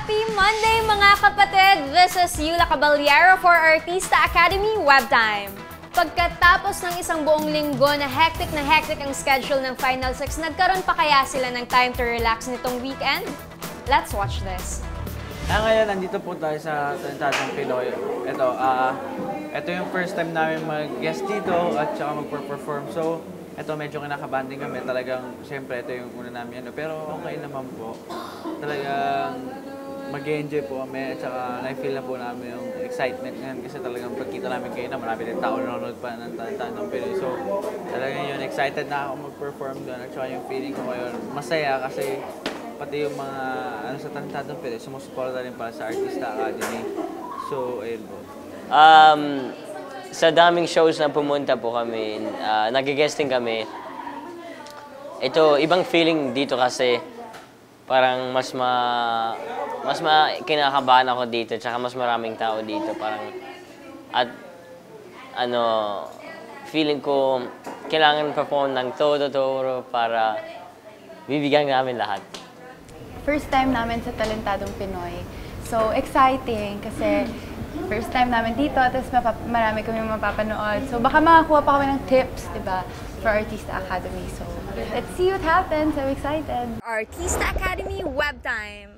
Happy Monday mga kapatid! This is Yula Caballero for Artista Academy Web Time. Pagkatapos ng isang buong linggo na hectic ang schedule ng Final 6, nagkaroon pa kaya sila ng time to relax nitong weekend? Let's watch this. Ngayon, nandito po tayo sa Talentadong Pinoy. Ito yung first time namin mag-guest dito at saka mag-perform. So, ito medyo kinakabahan din kami. Talagang, siyempre, ito yung una namin. Pero okay naman po. Talagang mag-enjoy po kami at saka na-feel na po namin yung excitement ngayon kasi talagang pagkita namin kayo na marami din tao nanonood pa ng Talentadong Pinoy. So, talagang yun, excited na ako mag-perform doon at saka yung feeling ko ngayon masaya kasi pati yung mga sa Talentadong Pinoy sumusuporta rin para sa Artista Academy. So, ayun po. Sa daming shows na pumunta po kami, nag-guesting kami. Ito, ibang feeling dito kasi parang mas kinakabahan ako dito, tsaka mas maraming tao dito. At feeling ko kailangan perform ng todo para bibigyan namin lahat. First time namin sa Talentadong Pinoy. So, exciting kasi first time namin dito, tapos marami kami mapapanood. So, baka makakuha pa kami ng tips, diba, for Artista Academy. So, let's see what happens. I'm excited. Artista Academy Web Time.